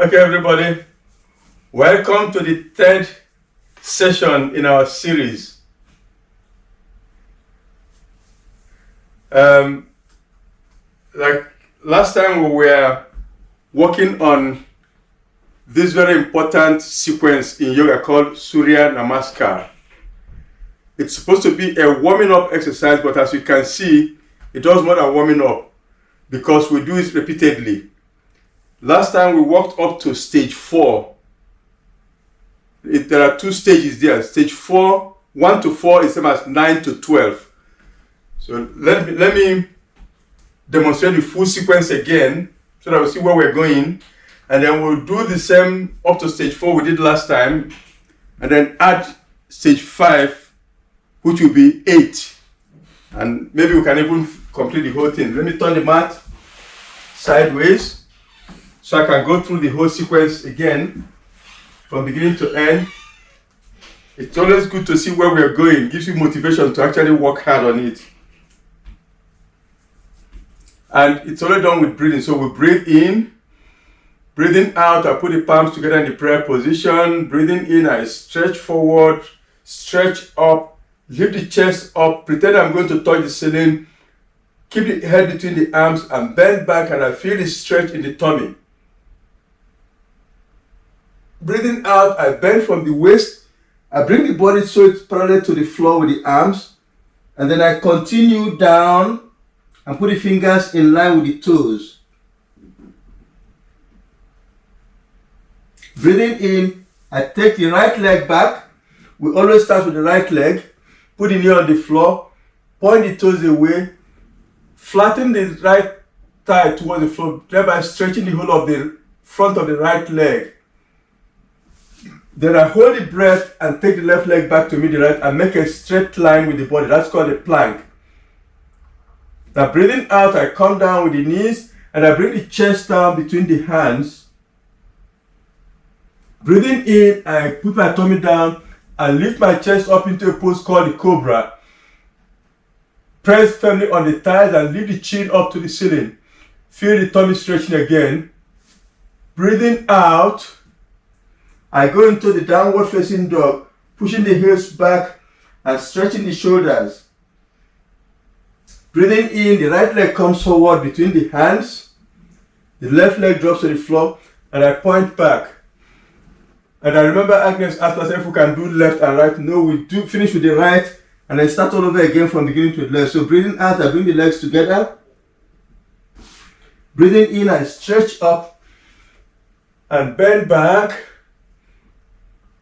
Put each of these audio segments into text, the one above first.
Okay, everybody, welcome to the third session in our series. Like last time, we were working on this very important sequence in yoga called Surya Namaskar. It's supposed to be a warming up exercise, but as you can see, it does more than warming up because we do it repeatedly. Last time we walked up to stage 4. There are 2 stages there. Stage 4, 1 to 4 is the same as 9 to 12. So let me demonstrate the full sequence again so that we see where we're going. And then we'll do the same up to stage 4 we did last time. And then add stage 5, which will be 8. And maybe we can even complete the whole thing. Let me turn the mat sideways, so I can go through the whole sequence again, from beginning to end. It's always good to see where we are going. It gives you motivation to actually work hard on it. And it's already done with breathing. So we breathe in. Breathing out, I put the palms together in the prayer position. Breathing in, I stretch forward, stretch up, lift the chest up, pretend I'm going to touch the ceiling. Keep the head between the arms and bend back, and I feel the stretch in the tummy. Breathing out, I bend from the waist. I bring the body so it's parallel to the floor with the arms. And then I continue down and put the fingers in line with the toes. Breathing in, I take the right leg back. We always start with the right leg. Put the knee on the floor. Point the toes away. Flatten the right thigh towards the floor, thereby stretching the whole of the front of the right leg. Then I hold the breath and take the left leg back to meet the right and make a straight line with the body. That's called a plank. Now breathing out, I come down with the knees and I bring the chest down between the hands. Breathing in, I put my tummy down and lift my chest up into a pose called the cobra. Press firmly on the thighs and lift the chin up to the ceiling. Feel the tummy stretching again. Breathing out, I go into the downward facing dog, pushing the heels back and stretching the shoulders. Breathing in, the right leg comes forward between the hands. The left leg drops to the floor and I point back. And I remember Agnes asked us if we can do left and right. No, we do finish with the right and then start all over again from beginning to the left. So breathing out, I bring the legs together. Breathing in, I stretch up and bend back.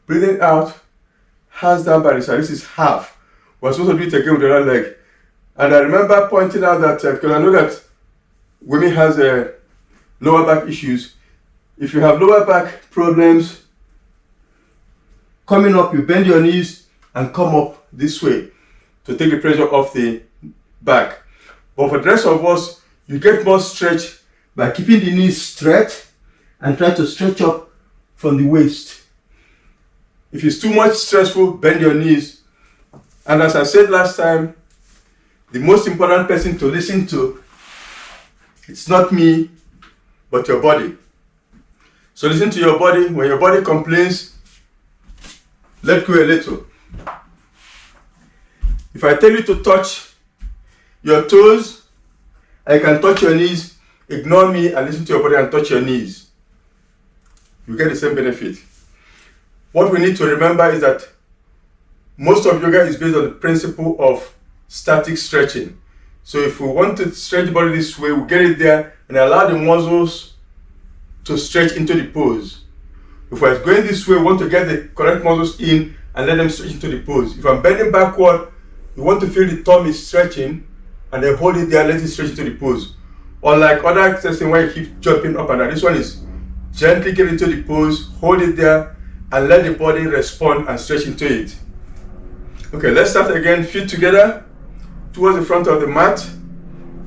Breathing out, hands down by the side. This is half. We're supposed to do it again with the right leg. And I remember pointing out that, because I know that women has lower back issues. If you have lower back problems, coming up, you bend your knees and come up this way to take the pressure off the back. But for the rest of us, you get more stretch by keeping the knees straight and try to stretch up from the waist. If it's too much stressful, bend your knees. And as I said last time, the most important person to listen to, it's not me, but your body. So listen to your body. When your body complains, let go a little. If I tell you to touch your toes, I can touch your knees. Ignore me and listen to your body and touch your knees. You get the same benefit. What we need to remember is that most of yoga is based on the principle of static stretching. So if we want to stretch the body this way, we get it there and allow the muscles to stretch into the pose. If we're going this way, we want to get the correct muscles in and let them stretch into the pose. If I'm bending backward, you want to feel the tummy stretching and then hold it there, let it stretch into the pose. Unlike other exercises where you keep jumping up and down, this one is gently get into the pose, hold it there, and let the body respond and stretch into it. Okay, let's start again. Feet together towards the front of the mat.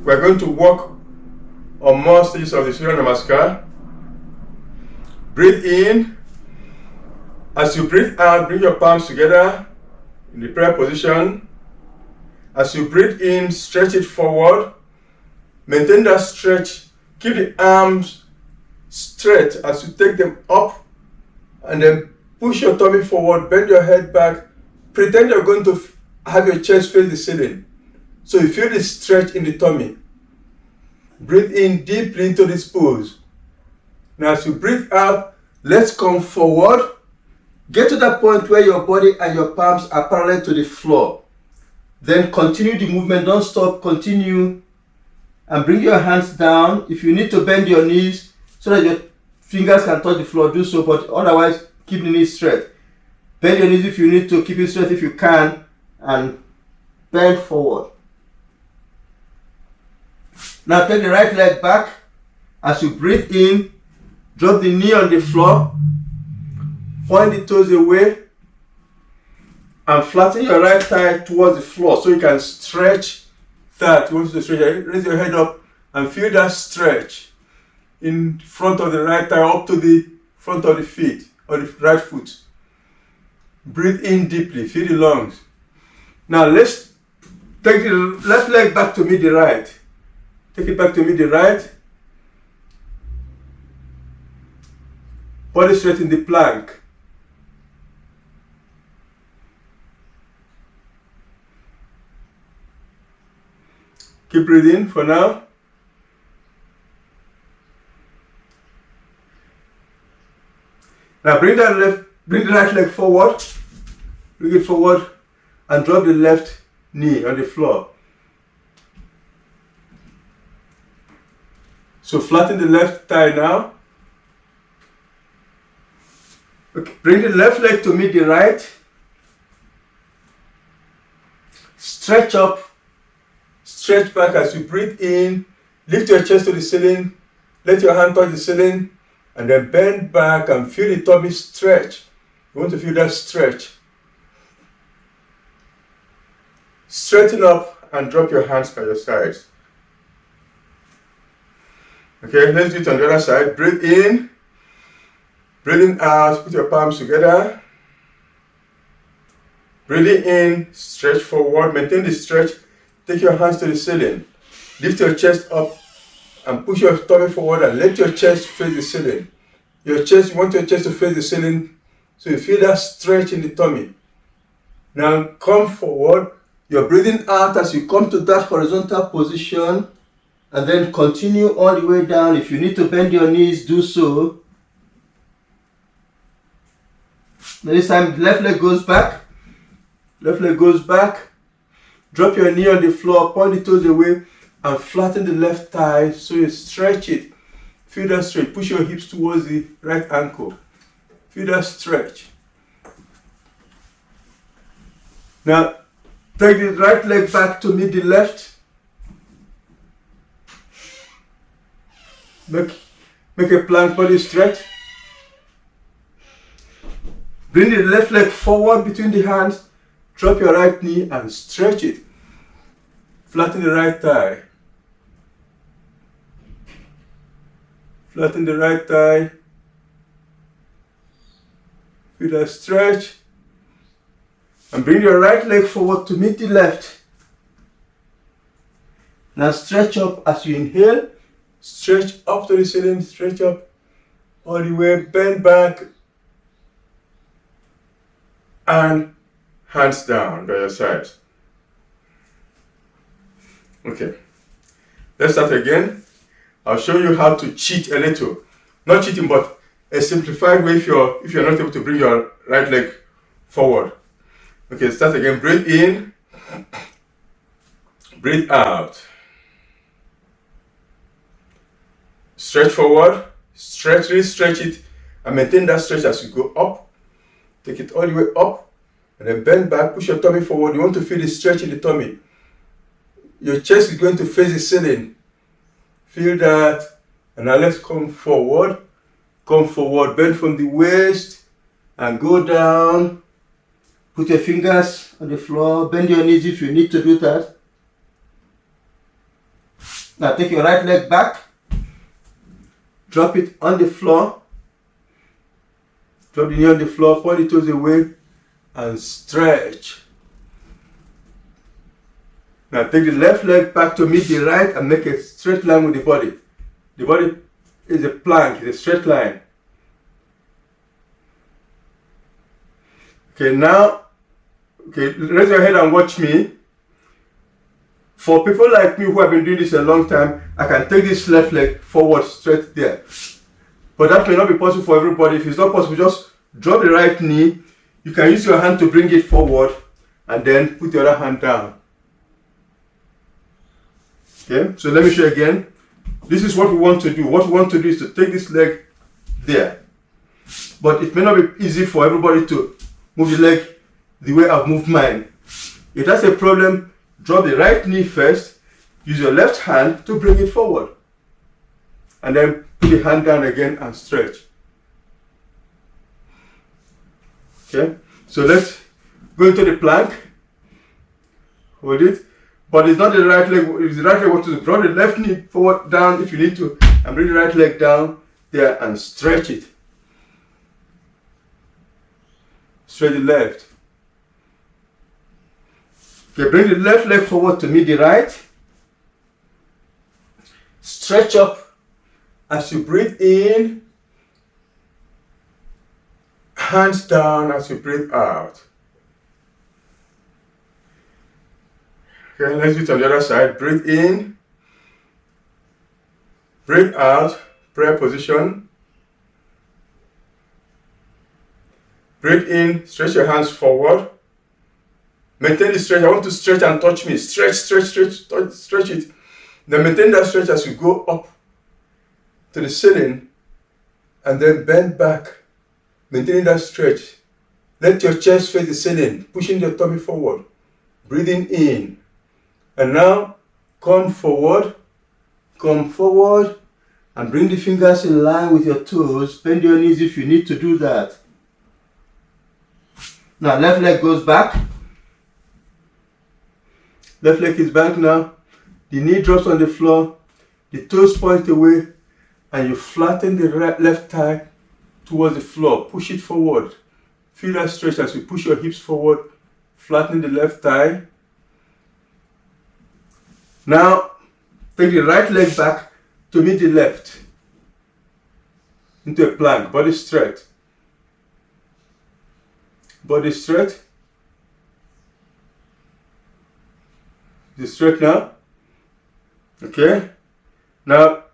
We're going to walk on more stages of the Surya Namaskar. Breathe in. As you breathe out, bring your palms together in the prayer position. As you breathe in, stretch it forward. Maintain that stretch. Keep the arms stretch as you take them up, and then push your tummy forward, bend your head back, pretend you're going to have your chest face the ceiling. So you feel the stretch in the tummy. Breathe in deeply into this pose. Now as you breathe out, let's come forward. Get to that point where your body and your palms are parallel to the floor. Then continue the movement, don't stop, continue. And bring your hands down. If you need to bend your knees so that your fingers can touch the floor, do so, but otherwise keep the knees straight. Bend your knees if you need to, keep it straight if you can, and bend forward. Now take the right leg back. As you breathe in, drop the knee on the floor, point the toes away, and flatten your right thigh towards the floor so you can stretch that. You want to stretch, raise your head up and feel that stretch in front of the right thigh up to the front of the feet or the right foot. Breathe in deeply, feel the lungs. Now let's take the left leg back to meet the right. Take it back to meet the right. Body straight in the plank. Keep breathing for now. Now bring the right leg forward. Bring it forward and drop the left knee on the floor. So flatten the left thigh now. Okay. Bring the left leg to meet the right. Stretch up. Stretch back as you breathe in. Lift your chest to the ceiling. Let your hand touch the ceiling. And then bend back and feel the tummy stretch. You want to feel that stretch. Straighten up and drop your hands by your sides. Okay, let's do it on the other side. Breathe in. Breathing out, put your palms together. Breathing in, stretch forward, maintain the stretch. Take your hands to the ceiling. Lift your chest up and push your tummy forward and let your chest face the ceiling. Your chest, you want your chest to face the ceiling so you feel that stretch in the tummy. Now come forward. You're breathing out as you come to that horizontal position, and then continue all the way down. If you need to bend your knees, do so. This time, left leg goes back. Left leg goes back. Drop your knee on the floor, point the toes away, and flatten the left thigh so you stretch it. Feel that stretch. Push your hips towards the right ankle. Feel that stretch. Now, take the right leg back to meet the left. Make a plank body stretch. Bring the left leg forward between the hands. Drop your right knee and stretch it. Flatten the right thigh. Flatten the right thigh. Feel that stretch. And bring your right leg forward to meet the left. Now stretch up as you inhale. Stretch up to the ceiling. Stretch up all the way. Bend back. And hands down by your sides. Okay. Let's start again. I'll show you how to cheat a little. Not cheating, but a simplified way if you're not able to bring your right leg forward. Okay, start again. Breathe in. Breathe out. Stretch forward. Stretch, really stretch it. And maintain that stretch as you go up. Take it all the way up. And then bend back. Push your tummy forward. You want to feel the stretch in the tummy. Your chest is going to face the ceiling. Feel that. And now let's come forward. Come forward. Bend from the waist. And go down. Put your fingers on the floor. Bend your knees if you need to do that. Now take your right leg back. Drop it on the floor. Drop the knee on the floor. Point the toes away. And stretch. Now take the left leg back to meet the right and make a straight line with the body. The body is a plank, it's a straight line. Okay, now, okay, raise your head and watch me. For people like me who have been doing this a long time, I can take this left leg forward straight there. But that may not be possible for everybody. If it's not possible, just drop the right knee. You can use your hand to bring it forward and then put the other hand down. Okay, so let me show you again. This is what we want to do. What we want to do is to take this leg there. But it may not be easy for everybody to move the leg the way I've moved mine. If that's a problem, drop the right knee first. Use your left hand to bring it forward. And then put the hand down again and stretch. Okay, so let's go into the plank. Hold it. But it's not the right leg, it's the right leg what to do. Draw the left knee forward, down if you need to, and bring the right leg down there and stretch it. Stretch the left. Okay, bring the left leg forward to meet the right. Stretch up as you breathe in. Hands down as you breathe out. Okay, let's do it on the other side. Breathe in. Breathe out. Prayer position. Breathe in. Stretch your hands forward. Maintain the stretch. I want to stretch and touch me. Stretch, stretch, stretch, touch, stretch it. Then maintain that stretch as you go up to the ceiling and then bend back. Maintaining that stretch. Let your chest face the ceiling, pushing your tummy forward. Breathing in. And now, come forward, and bring the fingers in line with your toes. Bend your knees if you need to do that. Now, left leg goes back. Left leg is back now. The knee drops on the floor. The toes point away. And you flatten the left thigh towards the floor. Push it forward. Feel that stretch as you push your hips forward. Flatten the left thigh. Now, take the right leg back to meet the left. Into a plank. Body straight. Body straight. Is it straight now? Okay. Now,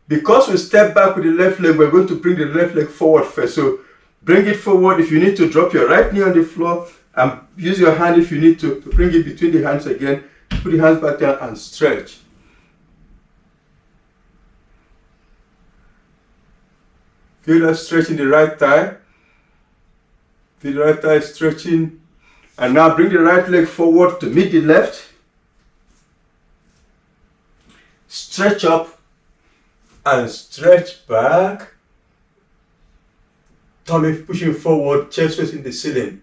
because we step back with the left leg, we're going to bring the left leg forward first. So, bring it forward. If you need to, drop your right knee on the floor and use your hand if you need to bring it between the hands again. Put the hands back down and stretch. Feel that stretch in the right thigh. Feel the right thigh stretching. And now bring the right leg forward to meet the left. Stretch up and stretch back. Tummy pushing forward, chest facing the ceiling.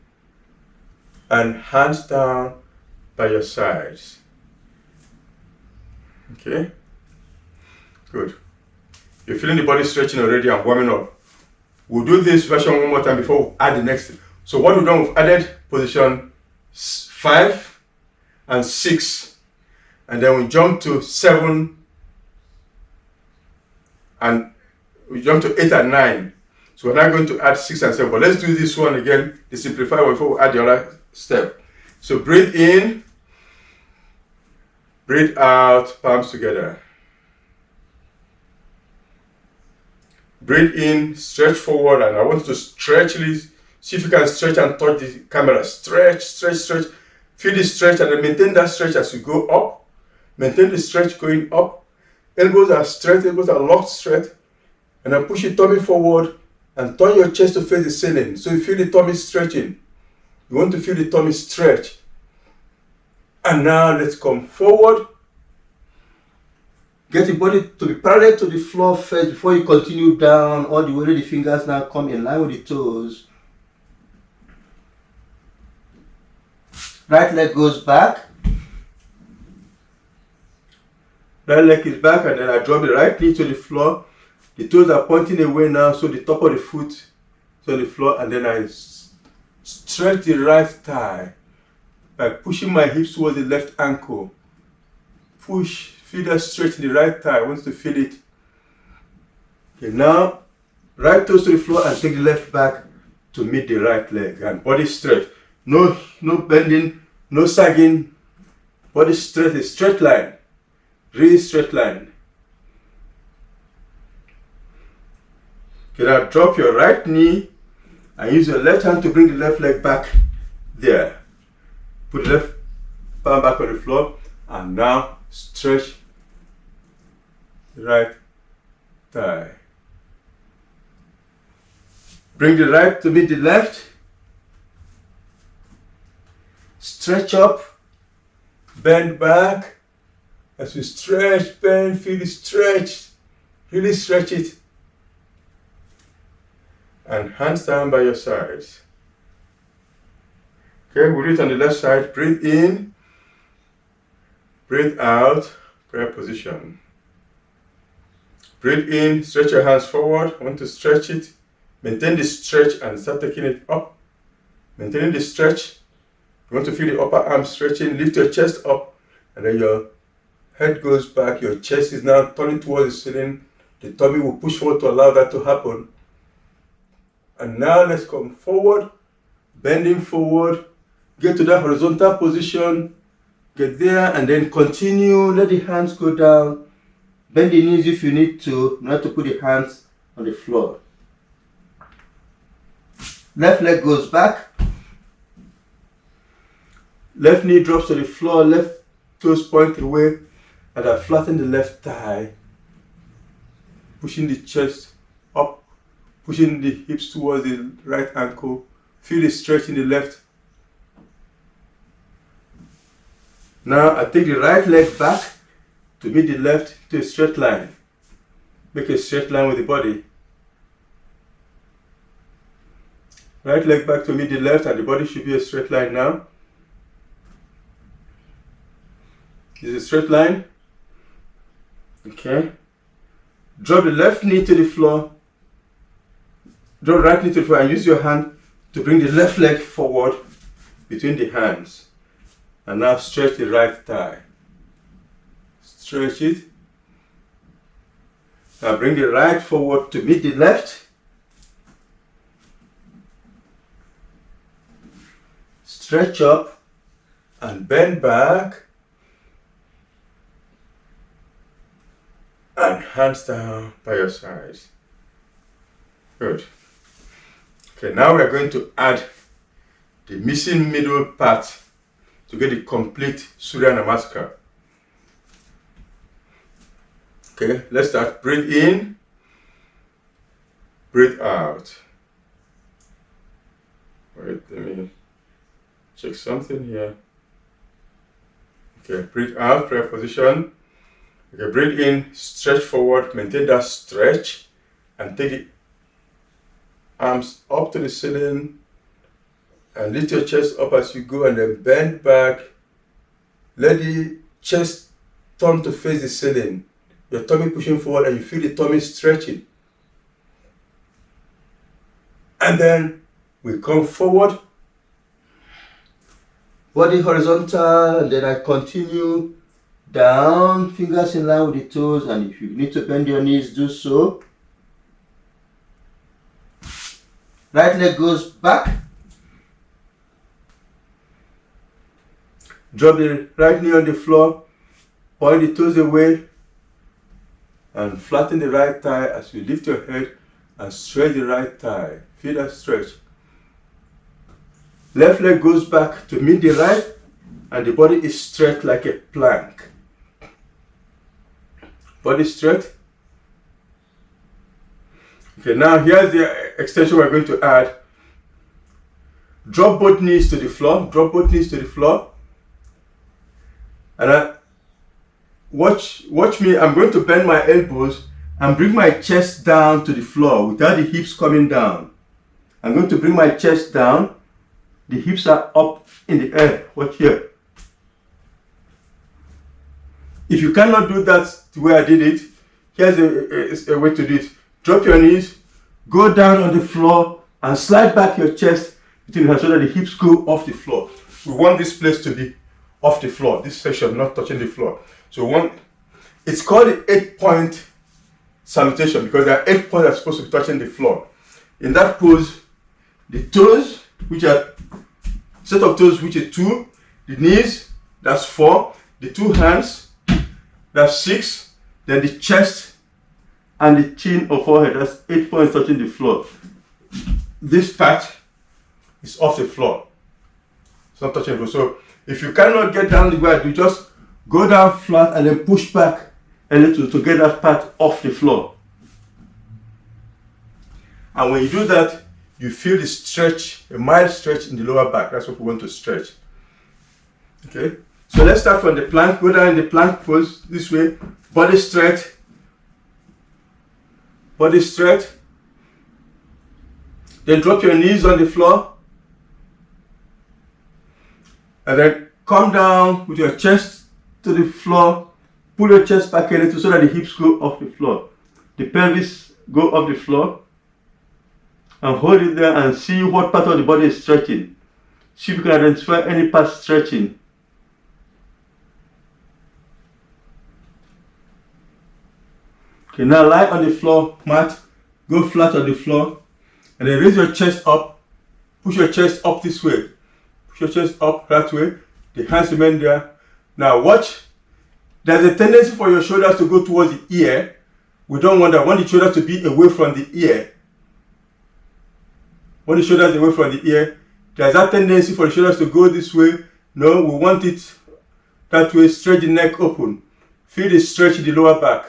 And hands down by your sides. Okay, good. You're feeling the body stretching already and warming up. We'll do this version one more time before we add the next. So what we've done, we've added position 5 and 6, and then we jump to 7, and we jump to 8 and 9. So we're not going to add 6 and 7, but let's do this one again, the simplified one, before we add the other step. So breathe in. Breathe out, palms together. Breathe in, stretch forward, and I want you to stretch this. See if you can stretch and touch the camera. Stretch, stretch, stretch. Feel the stretch and then maintain that stretch as you go up. Maintain the stretch going up. Elbows are straight, elbows are locked straight. And then push your tummy forward and turn your chest to face the ceiling. So you feel the tummy stretching. You want to feel the tummy stretch. And now let's come forward. Get the body to be parallel to the floor first before you continue down all the way. The fingers now come in line with the toes. Right leg goes back. Right leg is back, and then I drop the right knee to the floor. The toes are pointing away now, so the top of the foot is on the floor, and then I stretch the right thigh by pushing my hips towards the left ankle. Push, feel that stretch in the right thigh. I want to feel it. Okay, now right toes to the floor and take the left back to meet the right leg and body stretch. No bending, no sagging. Body straight, a straight line. Really straight line. Okay, now drop your right knee and use your left hand to bring the left leg back there. Put the left palm back on the floor and now stretch the right thigh. Bring the right to meet the left. Stretch up, bend back. As you stretch, bend, feel the stretch. Really stretch it. And hands down by your sides. Okay, we'll do it on the left side. Breathe in, breathe out, prayer position. Breathe in, stretch your hands forward. I want to stretch it. Maintain the stretch and start taking it up. Maintaining the stretch. You want to feel the upper arm stretching. Lift your chest up and then your head goes back. Your chest is now turning towards the ceiling. The tummy will push forward to allow that to happen. And now let's come forward, bending forward. Get to that horizontal position. Get there and then continue. Let the hands go down. Bend the knees if you need to, not to put the hands on the floor. Left leg goes back. Left knee drops to the floor. Left toes point away. And I flatten the left thigh. Pushing the chest up. Pushing the hips towards the right ankle. Feel the stretch in the left. Now I take the right leg back to meet the left to a straight line. Make a straight line with the body. Right leg back to meet the left and the body should be a straight line now. Is it a straight line? Okay. Drop the left knee to the floor. Drop the right knee to the floor and use your hand to bring the left leg forward between the hands. And now stretch the right thigh. Stretch it. Now bring the right forward to meet the left. Stretch up and bend back. And hands down by your sides. Good. Okay, now we are going to add the missing middle part to get the complete Surya Namaskar. Okay, let's start. Breathe in, breathe out. Wait, let me check something here. Okay, breathe out, prayer position. Okay, breathe in, stretch forward, maintain that stretch, and take the arms up to the ceiling, and lift your chest up as you go, and then bend back. Let the chest turn to face the ceiling. Your tummy pushing forward, and you feel the tummy stretching. And then we come forward, body horizontal, and then I continue down, fingers in line with the toes, and if you need to bend your knees, do so. Right leg goes back. Drop the right knee on the floor, point the toes away, and flatten the right thigh as you lift your head and stretch the right thigh. Feel that stretch. Left leg goes back to meet the right, and the body is straight like a plank. Body straight. Okay, now here's the extension we're going to add. Drop both knees to the floor. Drop both knees to the floor. And watch me. I'm going to bend my elbows and bring my chest down to the floor without the hips coming down. I'm going to bring my chest down. The hips are up in the air. Watch here. If you cannot do that the way I did it, here's a way to do it. Drop your knees, go down on the floor, and slide back your chest between the hands so that the hips go off the floor. We want this place to be off the floor. This section not touching the floor. So it's called the 8-point salutation, because there are 8 points that are supposed to be touching the floor. In that pose, the toes, which are set of toes, which is 2, the knees, that's 4, the 2 hands, that's 6, then the chest and the chin or forehead, that's 8 points touching the floor. This part is off the floor. It's not touching the floor. So if you cannot get down the ground, you just go down flat and then push back a little to get that part off the floor. And when you do that, you feel the stretch, a mild stretch in the lower back. That's what we want to stretch. Okay, so let's start from the plank. Go down in the plank pose this way. Body stretch. Body stretch. Then drop your knees on the floor. And then come down with your chest to the floor. Pull your chest back a little so that the hips go off the floor. The pelvis go off the floor. And hold it there and see what part of the body is stretching. See if you can identify any part stretching. Okay, now lie on the floor mat. Go flat on the floor. And then raise your chest up. Push your chest up this way. Push your chest up that way. The hands remain there. Now watch. There's a tendency for your shoulders to go towards the ear. We don't want that. We want the shoulders to be away from the ear. Want the shoulders away from the ear. There's that tendency for the shoulders to go this way. No, we want it that way. Stretch the neck open. Feel the stretch in the lower back.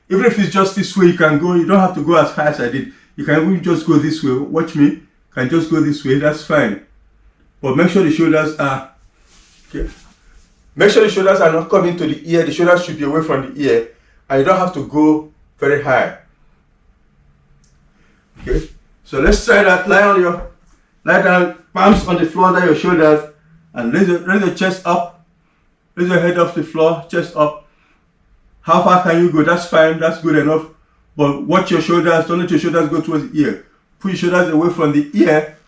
Even if it's just this way, you can go. You don't have to go as high as I did. You can even just go this way. Watch me. You can just go this way. That's fine. But make sure the shoulders are okay. Make sure the shoulders are not coming to the ear. The shoulders should be away from the ear. And you don't have to go very high. Okay. So let's try that. Lie down, palms on the floor under your shoulders, and raise your chest up. Raise your head off the floor, chest up. How far can you go? That's fine. That's good enough. But watch your shoulders. Don't let your shoulders go towards the ear. Put your shoulders away from the ear,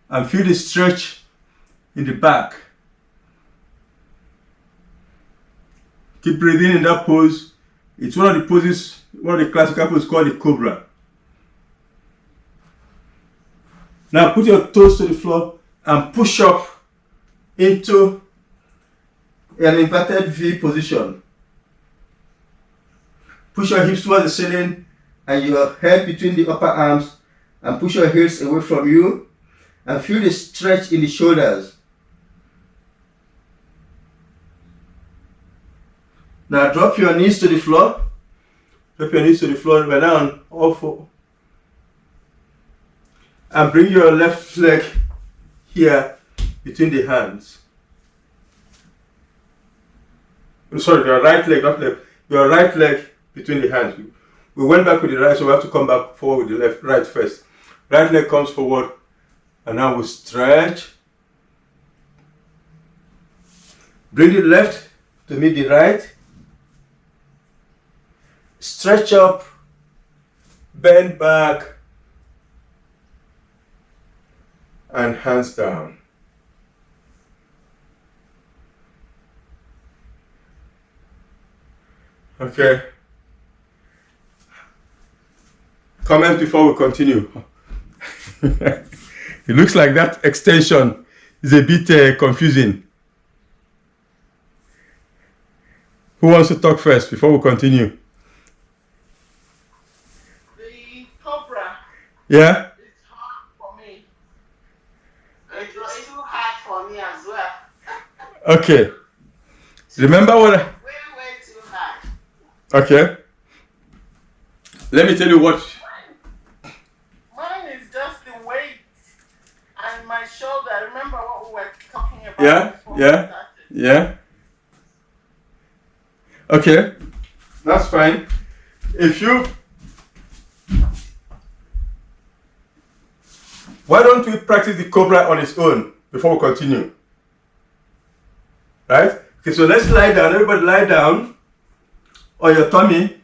and feel the stretch in the back. Keep breathing in that pose. It's one of the poses, one of the classical poses called the cobra. Now put your toes to the floor and push up into an inverted V position. Push your hips towards the ceiling and your head between the upper arms, and push your heels away from you and feel the stretch in the shoulders. Now drop your knees to the floor. Drop your knees to the floor. We're now on all four. And bring your left leg here between the hands. Sorry, your right leg, not left. Your right leg between the hands. We went back with the right, so we have to come back forward with the left, right first. Right leg comes forward, and now we stretch. Bring the left to meet the right. Stretch up, bend back, and hands down. Okay. Comment before we continue. It looks like that extension is a bit confusing. Who wants to talk first before we continue? The cobra. Yeah? It's hard for me. It's too hard for me as well. Okay. Remember what? Way too hard. Okay. Let me tell you what. Mine is just the weight and my shoulder. Remember what we were talking about? Yeah, before yeah, we started? yeah. Okay, that's fine. Why don't we practice the cobra on its own before we continue? Right? Okay, so let's lie down. Everybody lie down on your tummy.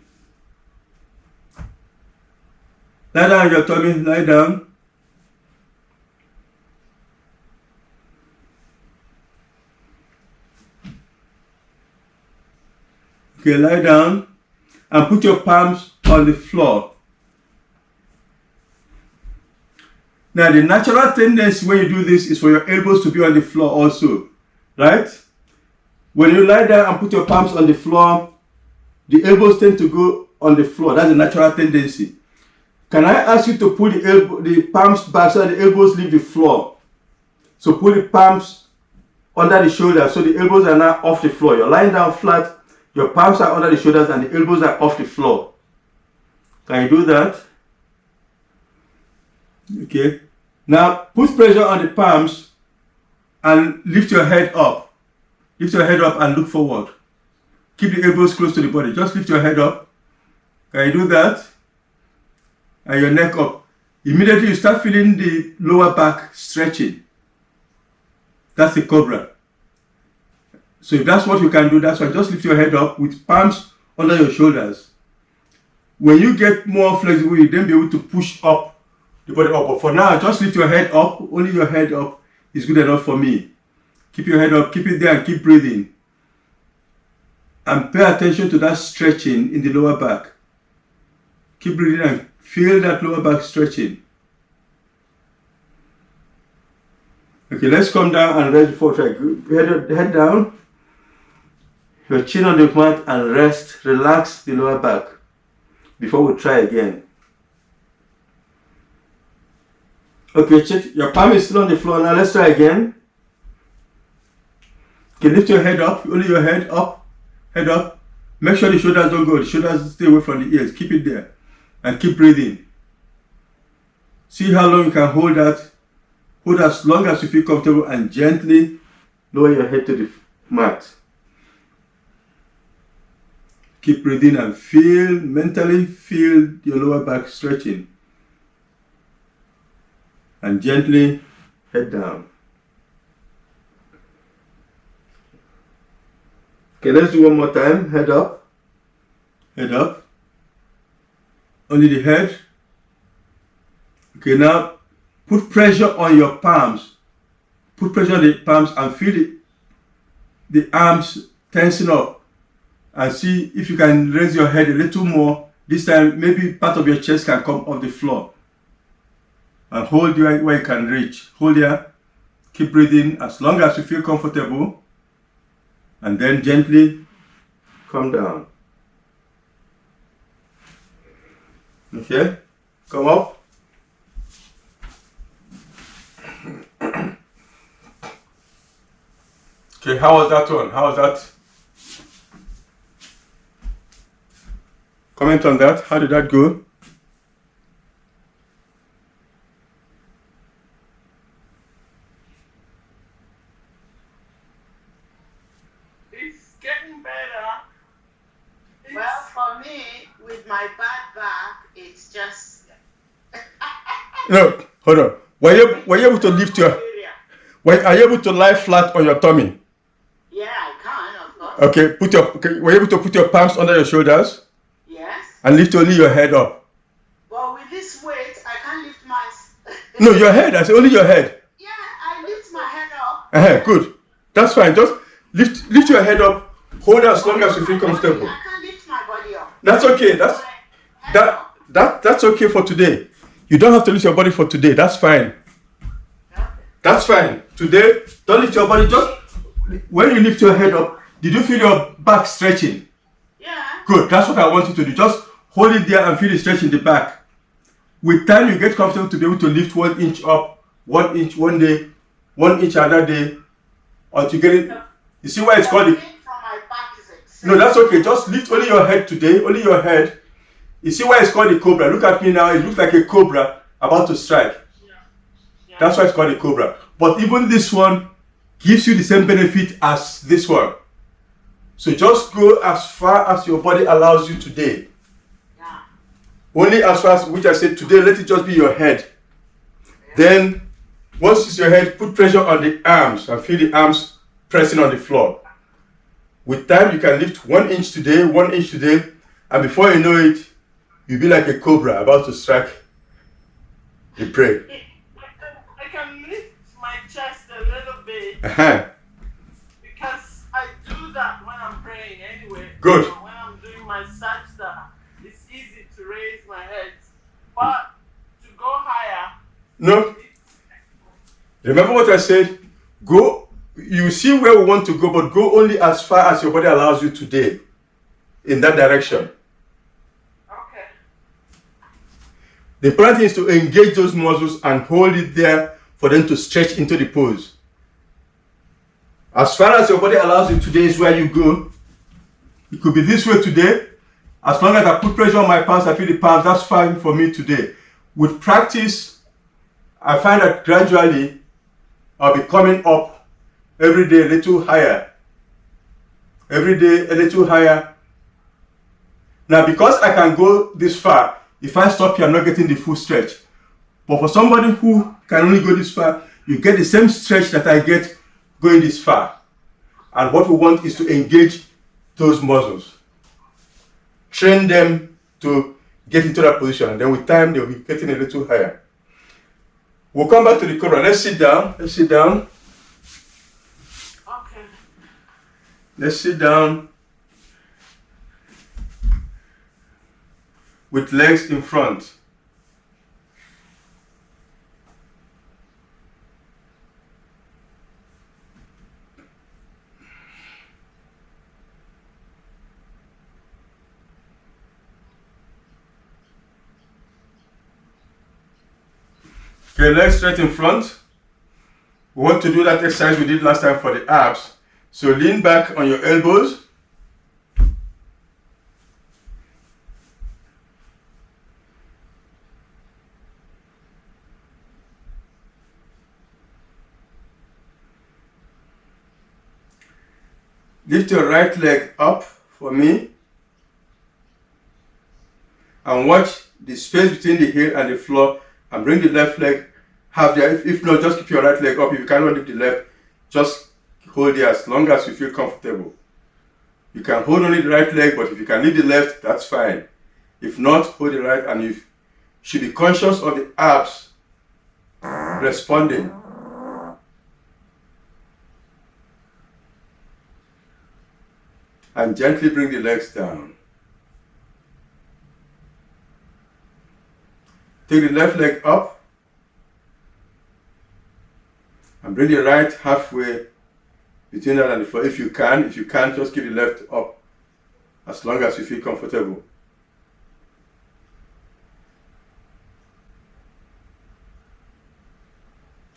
Lie down on your tummy, lie down. Okay, lie down and put your palms on the floor. Now, the natural tendency when you do this is for your elbows to be on the floor also, right? When you lie down and put your palms on the floor, the elbows tend to go on the floor. That's the natural tendency. Can I ask you to pull the palms back so that the elbows leave the floor? So pull the palms under the shoulders so the elbows are now off the floor. You're lying down flat, your palms are under the shoulders and the elbows are off the floor. Can you do that? Okay. Now put pressure on the palms and lift your head up. Lift your head up and look forward. Keep the elbows close to the body. Just lift your head up. Can you do that? And your neck up. Immediately you start feeling the lower back stretching. That's the cobra. So if that's what you can do, that's why just lift your head up with palms under your shoulders. When you get more flexible, you then be able to push up the body up. But for now, just lift your head up. Only your head up is good enough for me. Keep your head up, keep it there and keep breathing. And pay attention to that stretching in the lower back. Keep breathing and feel that lower back stretching. Okay, let's come down and rest before try. Head down. Your chin on the mat and rest. Relax the lower back before we try again. Okay, check. Your palm is still on the floor. Now let's try again. Okay, lift your head up. Only your head up. Head up. Make sure the shoulders don't go. The shoulders stay away from the ears. Keep it there. And keep breathing. See how long you can hold that. Hold as long as you feel comfortable and gently lower your head to the mat. Keep breathing and mentally feel your lower back stretching. And gently head down. Okay, let's do one more time. Head up. Head up. Only the head. Okay, now put pressure on your palms. Put pressure on the palms and feel the arms tensing up. And see if you can raise your head a little more. This time, maybe part of your chest can come off the floor. And hold where you can reach. Hold here. Keep breathing as long as you feel comfortable. And then gently come down. Okay, come up. Okay, how was that one? How was that? Comment on that. How did that go? It's getting better. Well, for me, with my bad back, it's just. No, hold on. Were you able to lift your? Are you able to lie flat on your tummy? Yeah, I can, of course. Okay, were you able to put your palms under your shoulders? Yes. And lift only your head up. Well, with this weight, I can't lift my. No, your head. I said only your head. Yeah, I lift my head up. Good. That's fine. Just lift your head up. Hold as long as you feel comfortable. I can't lift my body up. That's okay. That's okay for today. You don't have to lift your body for today. That's fine. Okay. That's fine. Today, don't lift your body. Just when you lift your head up, did you feel your back stretching? Yeah. Good. That's what I want you to do. Just hold it there and feel the stretch in the back. With time, you get comfortable to be able to lift 1 inch up, 1 inch one day, 1 inch another day, until you get it. You see why it's called it? No, that's okay. Just lift only your head today, only your head. You see why it's called a cobra? Look at me now. It looks like a cobra about to strike. Yeah. That's why it's called a cobra. But even this one gives you the same benefit as this one. So just go as far as your body allows you today. Yeah. Only as far as, which I said today, let it just be your head. Yeah. Then, once it's your head, put pressure on the arms and feel the arms pressing on the floor. With time, you can lift 1 inch today, 1 inch today, and before you know it, you'll be like a cobra about to strike the prey. I can lift my chest a little bit. Because I do that when I'm praying anyway. Good. So when I'm doing my sajda, it's easy to But to go higher. No. Remember what I said? Go, you see where we want to go, but go only as far as your body allows you today. In that direction. Okay. The important thing is to engage those muscles and hold it there for them to stretch into the pose. As far as your body allows you today is where you go. It could be this way today. As long as I put pressure on my palms, I feel the palms, that's fine for me today. With practice, I find that gradually I'll be coming up every day a little higher. Every day a little higher. Now, because I can go this far, if I stop here, I'm not getting the full stretch. But for somebody who can only go this far, you get the same stretch that I get going this far. And what we want is to engage those muscles. Train them to get into that position. And then with time, they'll be getting a little higher. We'll come back to the cobra. Let's sit down. Let's sit down. Okay. Let's sit down. With legs in front. Okay, legs straight in front. We want to do that exercise we did last time for the abs. So lean back on your elbows. Lift your right leg up for me and watch the space between the heel and the floor, and bring the left leg half there. If not, just keep your right leg up. If you cannot lift the left, just hold it as long as you feel comfortable. You can hold only the right leg, but if you can lift the left, that's fine. If not, hold the right, and you should be conscious of the abs responding. And gently bring the legs down. Take the left leg up and bring the right halfway between that and the floor. If you can. If you can't, just keep the left up as long as you feel comfortable.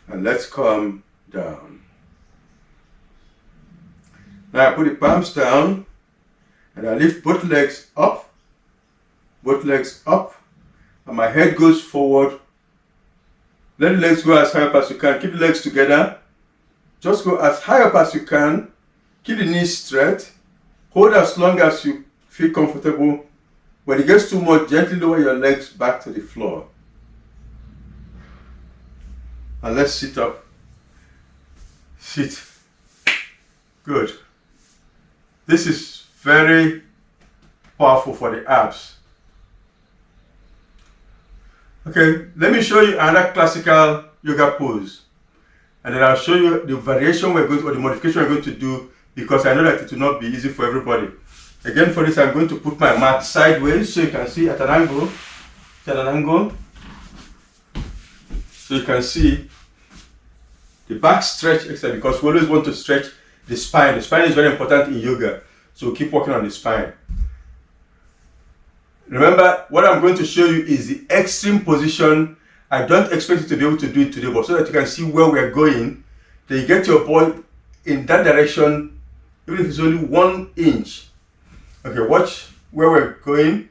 And let's come down. Now I put the palms down and I lift both legs up, and my head goes forward. Let the legs go as high up as you can. Keep the legs together. Just go as high up as you can. Keep the knees straight. Hold as long as you feel comfortable. When it gets too much, gently lower your legs back to the floor. And let's sit up. Sit. Good. This is very powerful for the abs. Okay, let me show you another classical yoga pose. And then I'll show you the variation we're going to, or the modification we're going to do, because I know that it will not be easy for everybody. Again, for this, I'm going to put my mat sideways so you can see at an angle. So you can see the back stretch exercise, because we always want to stretch the spine. The spine is very important in yoga, so keep working on the spine. Remember, what I'm going to show you is the extreme position. I don't expect you to be able to do it today, but so that you can see where we're going, then you get your ball in that direction, even if it's only 1 inch. Okay, watch where we're going.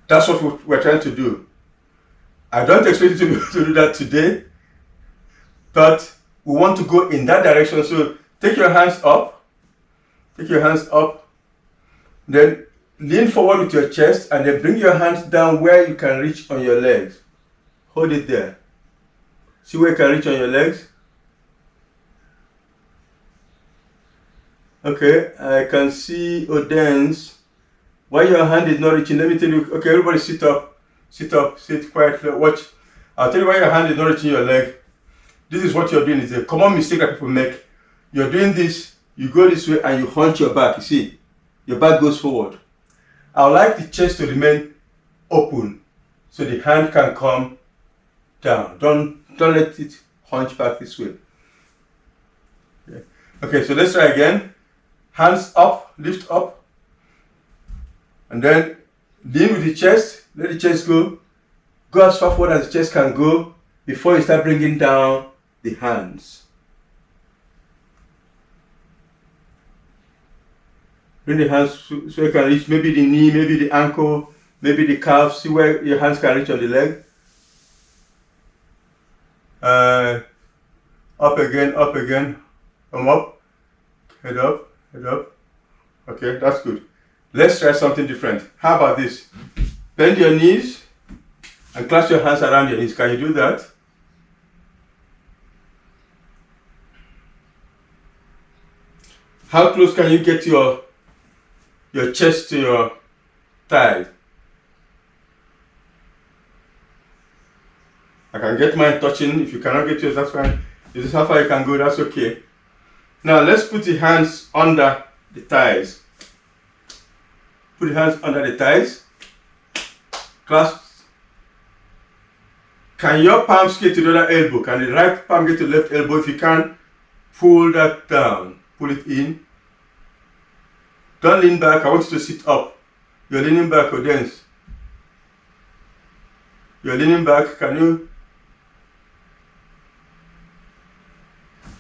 That's what we're trying to do. I don't expect you to be able to do that today, but we want to go in that direction. So take your hands up, then lean forward with your chest, and then bring your hands down where you can reach on your legs. Hold it there. See where you can reach on your legs? Okay, I can see Oden's While your hand is not reaching, let me tell you, okay, everybody sit up, sit quietly, watch. I'll tell you why your hand is not reaching your leg. This is what you're doing. It's a common mistake that people make. You're doing this, you go this way and you hunch your back. You see, your back goes forward. I would like the chest to remain open so the hand can come down. Don't let it hunch back this way. Okay, so let's try again. Hands up, lift up, and then lean with the chest. Let the chest go. Go as far forward as the chest can go before you start bringing down the hands. Bring the hands so you can reach maybe the knee, maybe the ankle, maybe the calf. See where your hands can reach on the leg. Up again. Come up. Head up. Okay, that's good. Let's try something different. How about this? Bend your knees and clasp your hands around your knees. Can you do that? How close can you get your chest to your thigh? I can get mine touching. If you cannot get yours, that's fine. This is how far you can go, that's okay. Now let's put the hands under the thighs. Put the hands under the thighs. Clasp. Can your palms get to the other elbow? Can the right palm get to the left elbow? If you can, pull that down. Pull it in. Don't lean back. I want you to sit up. You're leaning back, audience. You're leaning back. Can you?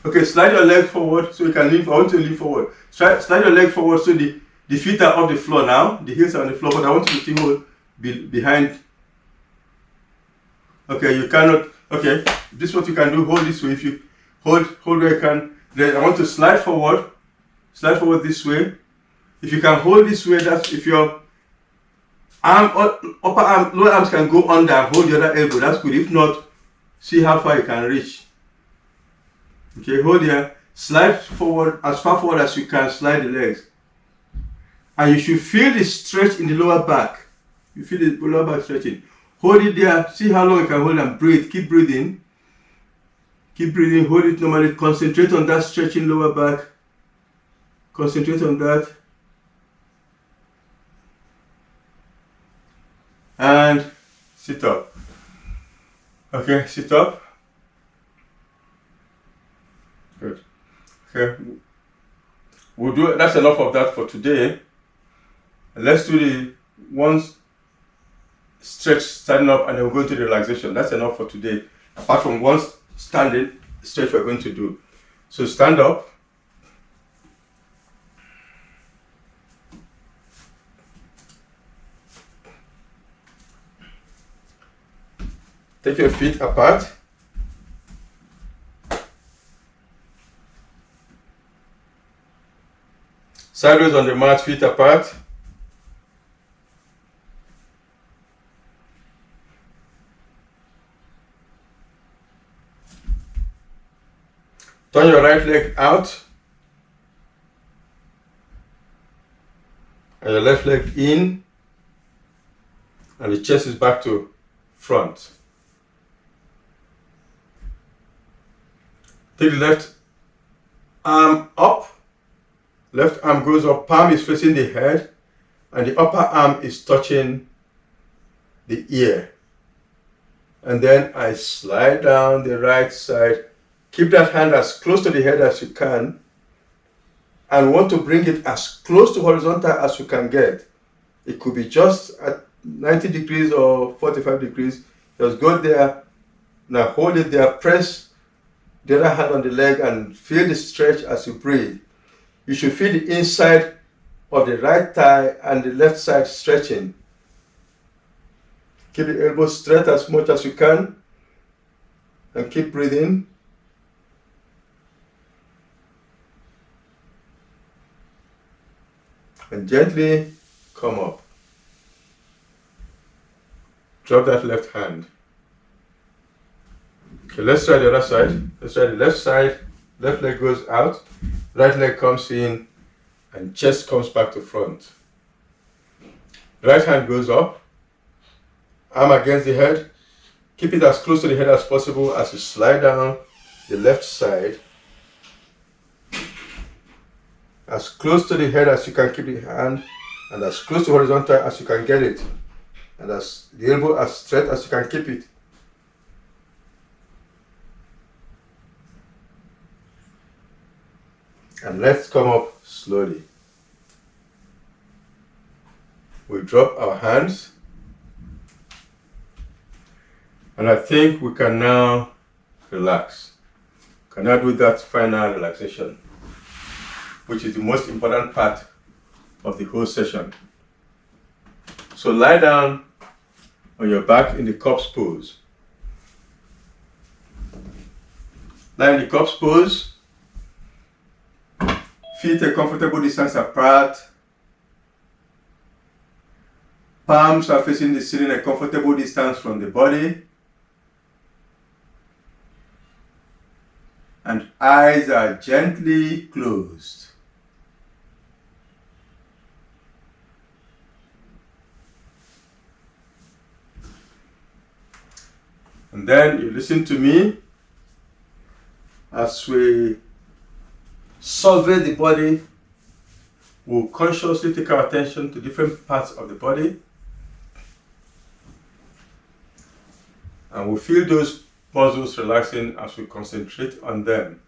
Okay, slide your leg forward so you can lean. I want you to lean forward. Slide your leg forward so the feet are off the floor now. The heels are on the floor, but I want you to hold behind. Okay, you cannot. Okay, this is what you can do. Hold this way. If you hold where you can. Then I want to slide forward this way. If you can hold this way, that's if your arm, upper arm, lower arms can go under and hold the other elbow. That's good. If not, see how far you can reach. Okay, hold here. Slide forward as far forward as you can. Slide the legs, and you should feel the stretch in the lower back. You feel the lower back stretching. Hold it there. See how long you can hold and breathe. Keep breathing. Keep breathing. Hold it normally. Concentrate on that stretching lower back. Concentrate on that. And sit up. Okay, sit up. Good. Okay. We'll do. That's enough of that for today. Let's do the ones stretch standing up, and then we'll go into the relaxation. That's enough for today. Apart from one standing stretch we're going to do. So stand up. Take your feet apart. Sideways on the mat, feet apart. Turn your right leg out and your left leg in, and the chest is back to front. Take the left arm up, left arm goes up, palm is facing the head, and the upper arm is touching the ear. And then I slide down the right side. Keep that hand as close to the head as you can, and want to bring it as close to horizontal as you can get. It could be just at 90 degrees or 45 degrees. Just go there. Now hold it there. Press the other hand on the leg and feel the stretch as you breathe. You should feel the inside of the right thigh and the left side stretching. Keep the elbows straight as much as you can and keep breathing. And gently come up. Drop that left hand. Okay, let's try the other side. Let's try the left side. Left leg goes out. Right leg comes in and chest comes back to front. Right hand goes up, arm against the head. Keep it as close to the head as possible as you slide down the left side. As close to the head as you can keep the hand, and as close to horizontal as you can get it. And as the elbow as straight as you can keep it. And let's come up slowly. We drop our hands. And I think we can now relax. Can now do that final relaxation, which is the most important part of the whole session. So lie down on your back in the corpse pose. Lie in the corpse pose. Feet a comfortable distance apart. Palms are facing the ceiling a comfortable distance from the body. And eyes are gently closed. And then you listen to me as we survey the body. We'll consciously take our attention to different parts of the body. And we'll feel those muscles relaxing as we concentrate on them.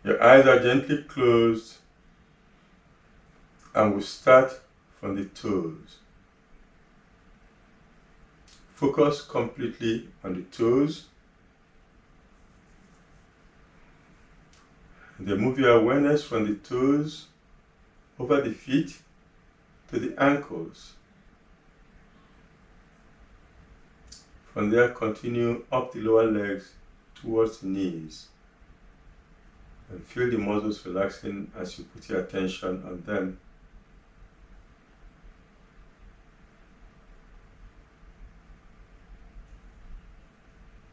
Your eyes are gently closed, and we'll start from the toes. Focus completely on the toes. And then move your awareness from the toes over the feet to the ankles. From there, continue up the lower legs towards the knees. And feel the muscles relaxing as you put your attention on them.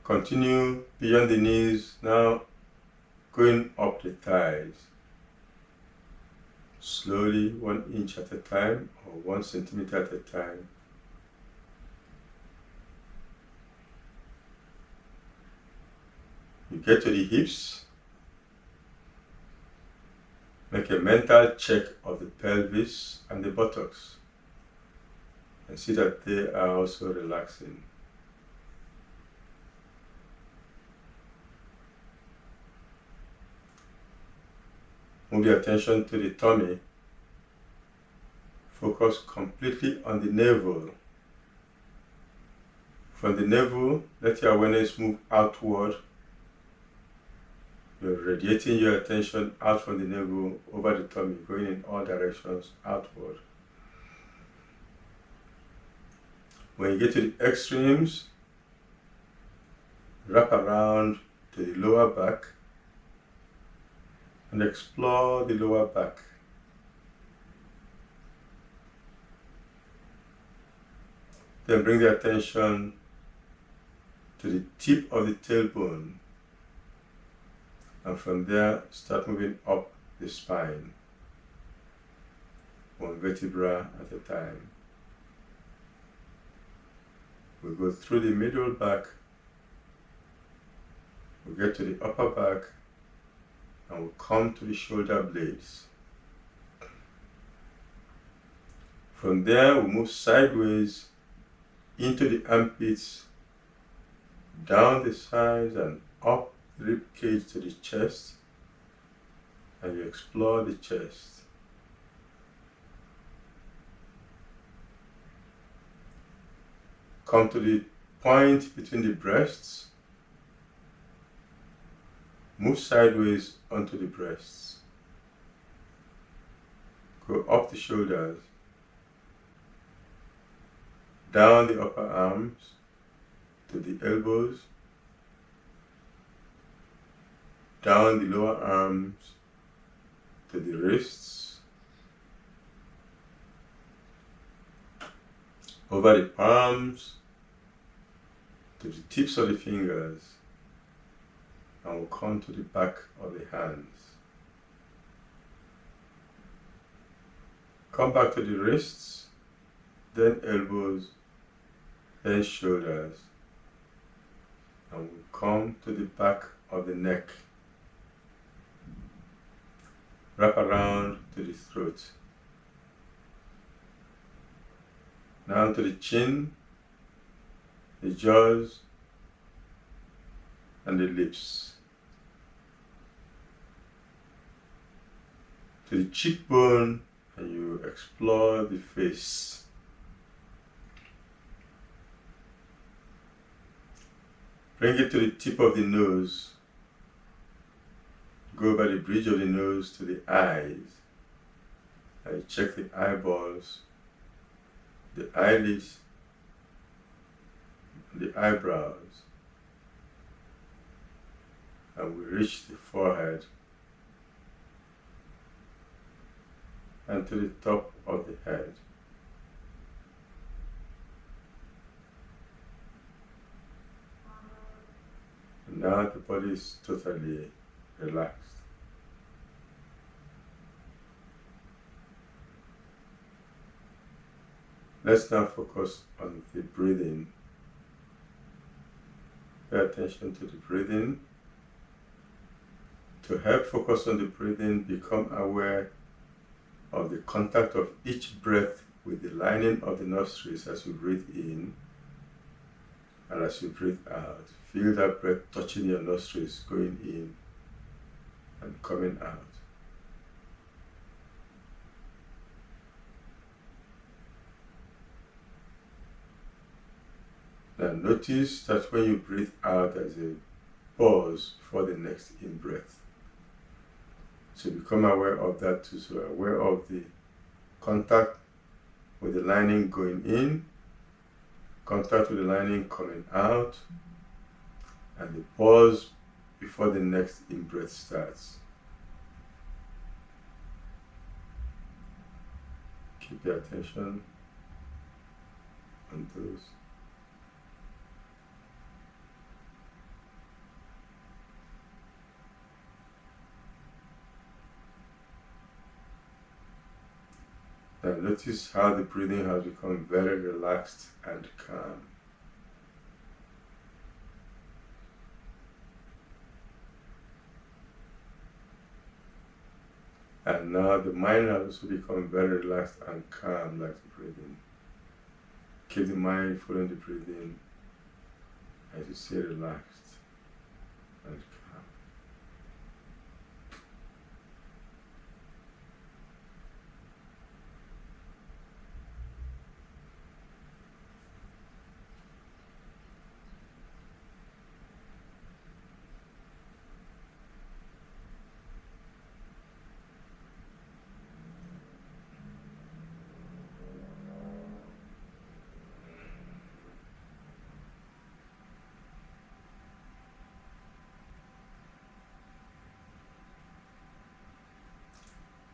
Continue beyond the knees, now going up the thighs. Slowly, 1 inch at a time or 1 centimeter at a time. You get to the hips. Make a mental check of the pelvis and the buttocks and see that they are also relaxing. Move your attention to the tummy. Focus completely on the navel. From the navel, let your awareness move outward. You're radiating your attention out from the navel over the tummy, going in all directions outward. When you get to the extremes, wrap around to the lower back and explore the lower back. Then bring the attention to the tip of the tailbone. And from there, start moving up the spine, 1 vertebra at a time. We go through the middle back, we get to the upper back, and we come to the shoulder blades. From there, we move sideways into the armpits, down the sides and up rib cage to the chest, and you explore the chest. Come to the point between the breasts, move sideways onto the breasts. Go up the shoulders, down the upper arms to the elbows, down the lower arms to the wrists, over the palms to the tips of the fingers, and we'll come to the back of the hands. Come back to the wrists, then elbows, then shoulders, and we come to the back of the neck. Wrap around to the throat. Down to the chin, the jaws, and the lips. To the cheekbone, and you explore the face. Bring it to the tip of the nose. Go by the bridge of the nose to the eyes. And check the eyeballs, the eyelids, the eyebrows. And we reach the forehead and to the top of the head. And now the body is totally relaxed. Let's now focus on the breathing. Pay attention to the breathing. To help focus on the breathing, become aware of the contact of each breath with the lining of the nostrils as you breathe in and as you breathe out. Feel that breath touching your nostrils, going in and coming out. Now notice that when you breathe out, there's a pause for the next in-breath. So become aware of that too. So aware of the contact with the lining going in, contact with the lining coming out, and the pause before the next in-breath starts. Keep your attention on those. Now notice how the breathing has become very relaxed and calm. And now the mind has also become very relaxed and calm like the breathing. Keep the mind following the breathing as you stay relaxed and calm.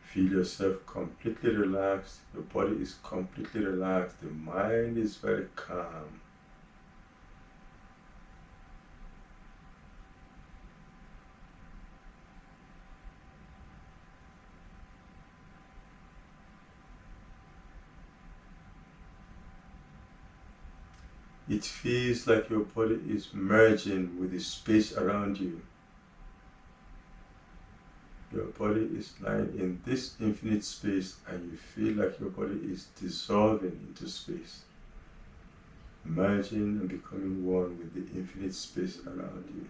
Feel yourself completely relaxed, your body is completely relaxed, the mind is very calm. It feels like your body is merging with the space around you. Your body is lying in this infinite space and you feel like your body is dissolving into space, merging and becoming one with the infinite space around you.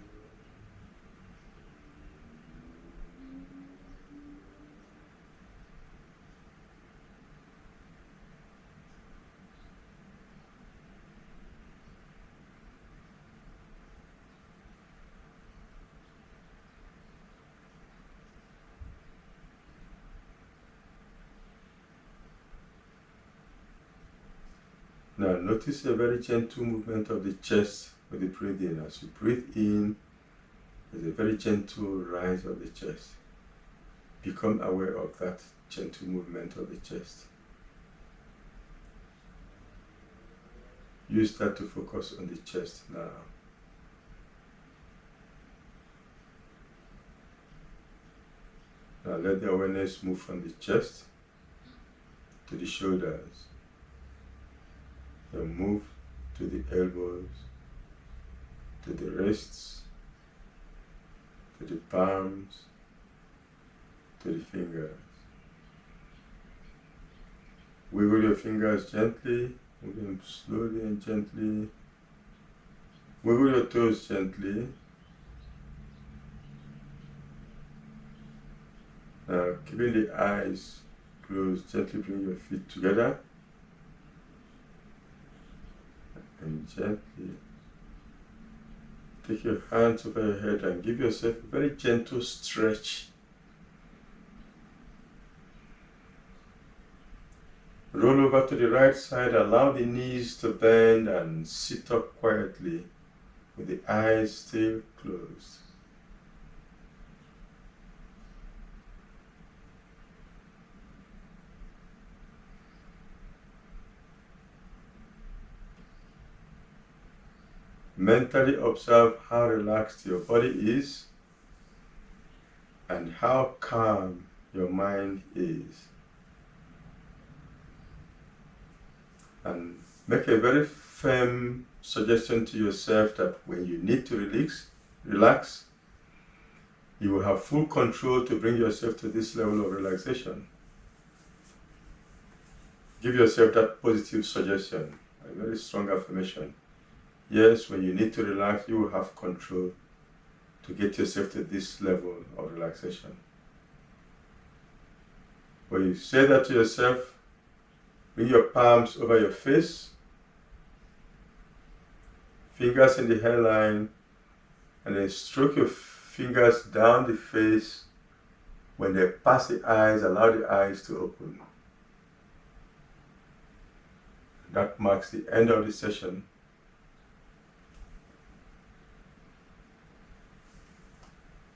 Now notice a very gentle movement of the chest with the breathing. As you breathe in, there's a very gentle rise of the chest. Become aware of that gentle movement of the chest. Use that to focus on the chest now. Now let the awareness move from the chest to the shoulders. Then move to the elbows, to the wrists, to the palms, to the fingers. Wiggle your fingers gently, move them slowly and gently. Wiggle your toes gently. Now, keeping the eyes closed, gently bring your feet together and gently take your hands over your head and give yourself a very gentle stretch. Roll over to the right side, allow the knees to bend and sit up quietly with the eyes still closed. Mentally observe how relaxed your body is and how calm your mind is. And make a very firm suggestion to yourself that when you need to relax, you will have full control to bring yourself to this level of relaxation. Give yourself that positive suggestion, a very strong affirmation. Yes, when you need to relax, you will have control to get yourself to this level of relaxation. When you say that to yourself, bring your palms over your face, fingers in the hairline, and then stroke your fingers down the face. When they pass the eyes, allow the eyes to open. That marks the end of the session.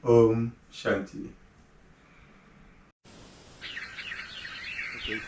Om Shanti. Okay,